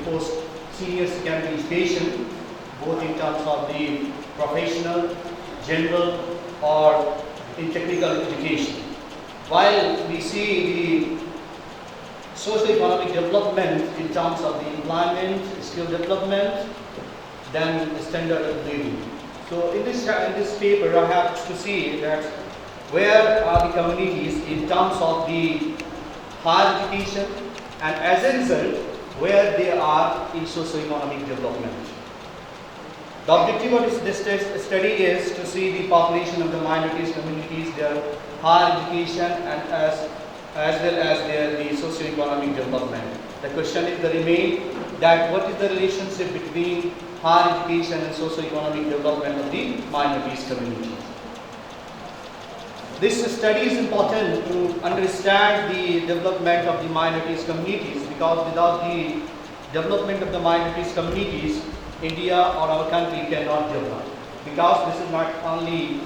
post senior secondary education, both in terms of the professional, general, or in technical education. While we see the socio-economic development in terms of the employment, skill development, then the standard of living. So in this paper, I have to see that where are the communities in terms of the higher education, and as a result, where they are in socio-economic development. The objective of this study is to see the population of the minorities communities, their higher education, and as well as the socio-economic development. The question is the remain that what is the relationship between higher education and socio-economic development of the minorities communities. This study is important to understand the development of the minorities communities, because without the development of the minorities communities, India or our country cannot develop. Because this is not only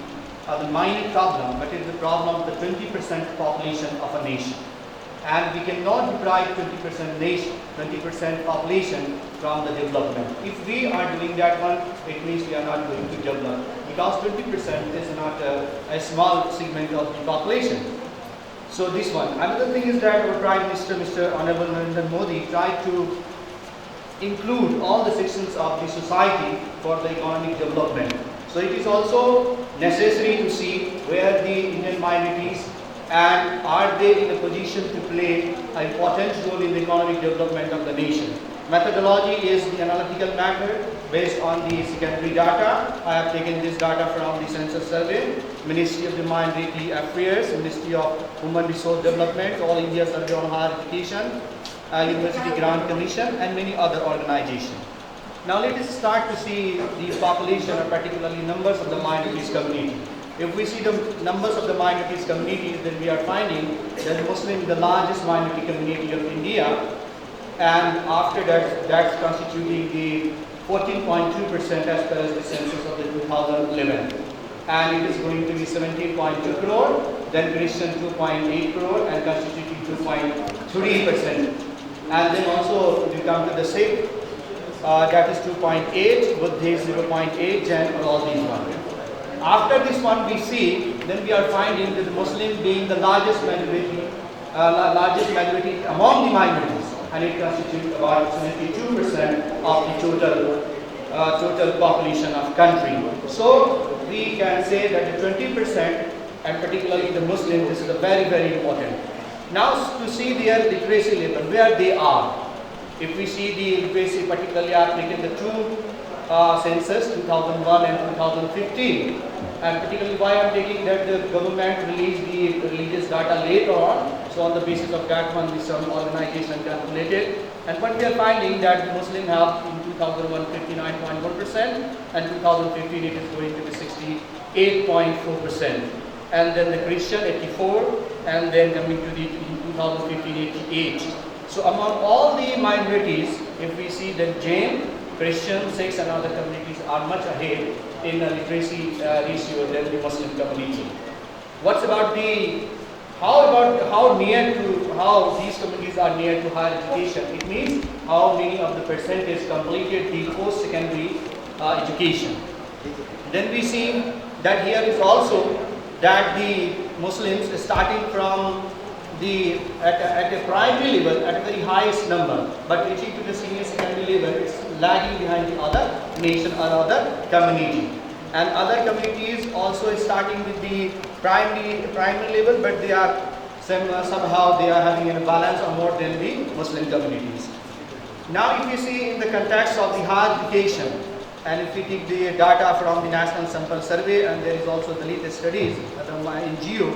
the minor problem, but it is the problem of the 20% population of a nation. And we cannot deprive 20% population from the development. If we are doing that one, it means we are not going to develop, because 20% is not a small segment of the population. So this one. Another thing is that our Prime Minister, Mr. Honorable Narendra Modi, tried to include all the sections of the society for the economic development. So it is also necessary to see where the Indian minorities and are they in a position to play an important role in the economic development of the nation. Methodology is the analytical method based on the secondary data. I have taken this data from the census survey, Ministry of the Minority Affairs, Ministry of Human Resource Development, All India Survey on Higher Education, University Grant Commission, and many other organizations. Now let us start to see the population, or particularly numbers of the minorities community. If we see the numbers of the minorities communities, then we are finding that Muslim is the largest minority community of India, and after that, that's constituting the 14.2% as per as the census of the 2011. And it is going to be 17.2 crore, then Christian 2.8 crore, and constituting 2.3%. And then also you come to the Sikh, that is 2.8, Buddhist 0.8, Jain, all these ones. After this one we see, then we are finding that the Muslim being the largest majority among the minorities, and it constitutes about 72% of the total population of country. So we can say that the 20%, and particularly the Muslims, this is very, very important. Now to see their literacy level, where they are. If we see the literacy, particularly I have taken the two census, 2001 and 2015. And particularly why I am taking that the government released the religious data later on. So on the basis of that one, some organization calculated. And what we are finding that the Muslim have in 2001 59.1%, and 2015 it is going to be 68.4%. And then the Christian 84, and then coming to the 2015 88. So among all the minorities, if we see that Jain, Christian, Sikhs, and other communities are much ahead in the literacy ratio than the Muslim community. What's about the how these communities are near to higher education? It means how many of the percentage completed the post-secondary education. Then we see that here is also that the Muslims starting from at a primary level at a very highest number, but reaching to the senior secondary level, it's lagging behind the other nation or other community. And other communities also starting with the primary level, but they are somehow they are having a balance or more than the Muslim communities. Now if you see in the context of the higher education, and if we take the data from the National Sample Survey, and there is also the latest studies in Geo,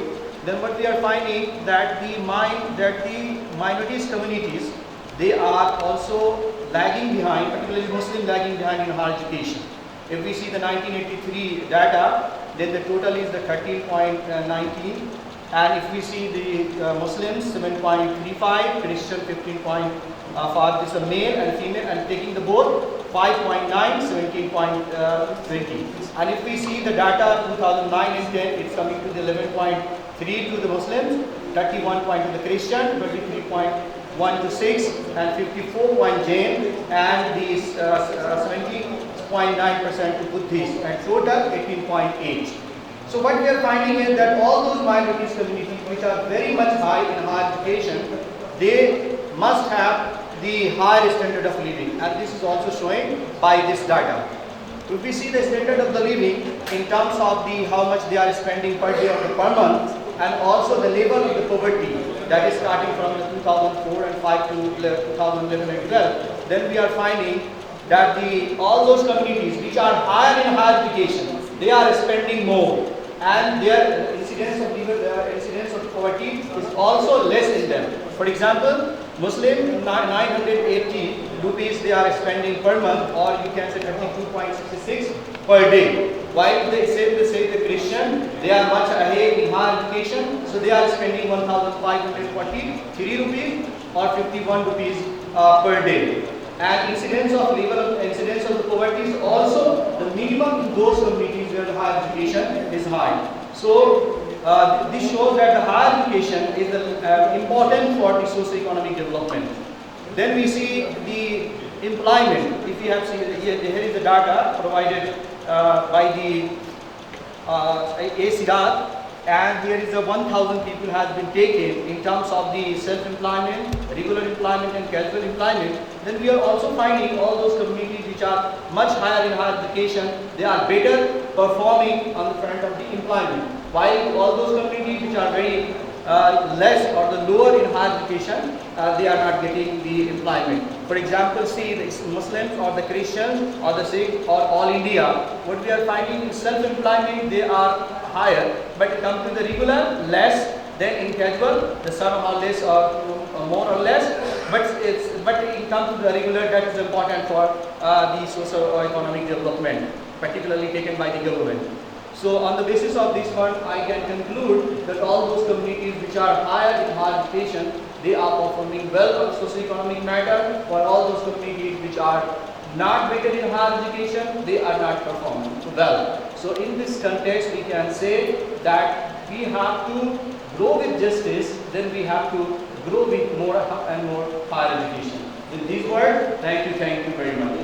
then what we are finding that the minorities communities, they are also lagging behind, particularly Muslim lagging behind in higher education. If we see the 1983 data, then the total is the 13.19, and if we see the Muslims 7.35, Christian 15.5, this is a male and female, and taking the both 5.9, 17.20. And if we see the data 2009 and 10, it's coming to the 11.3 to the Muslims, 31 point to the Christian, 23 point 1 to 6, and 54.9, and the 70.9% to Buddhists, and total 18.8. So what we are finding is that all those minorities communities which are very much high in higher education, they must have the higher standard of living, and this is also showing by this data. If we see the standard of the living in terms of the how much they are spending per day or per month, and also the level of the poverty, that is starting from 2004 and 5 to 2011 and 12, then we are finding that all those communities which are higher in higher education, they are spending more, and their incidence of poverty is also less in them. For example, Muslim 980 rupees they are spending per month, or you can say 32.66 per day. While they say the Christian, they are much ahead in higher education, so they are spending 1,543 rupees or 51 rupees per day. And incidence of the poverty is also the minimum in those communities where the higher education is high. So this shows that the higher education is important for the socio-economic development. Then we see the employment. If you have seen here is the data provided by the ACR, and here is the 1,000 people has been taken in terms of the self-employment, regular employment and casual employment. Then we are also finding all those communities which are much higher in higher education, they are better performing on the front of the employment, while all those communities which are very less or the lower in higher education, they are not getting the employment. For example, see the Muslims or the Christians or the Sikh or all India, what we are finding in self-employment they are higher, but it comes to the regular less, then in casual the some or less or more or less, but it comes to the regular that is important for the socio-economic development, particularly taken by the government. So on the basis of this one, I can conclude that all those communities which are higher in higher education, they are performing well on socio-economic matter, while all those communities which are not better in higher education, they are not performing well. So in this context, we can say that we have to grow with justice, then we have to grow with more and more higher education. With these words, thank you very much.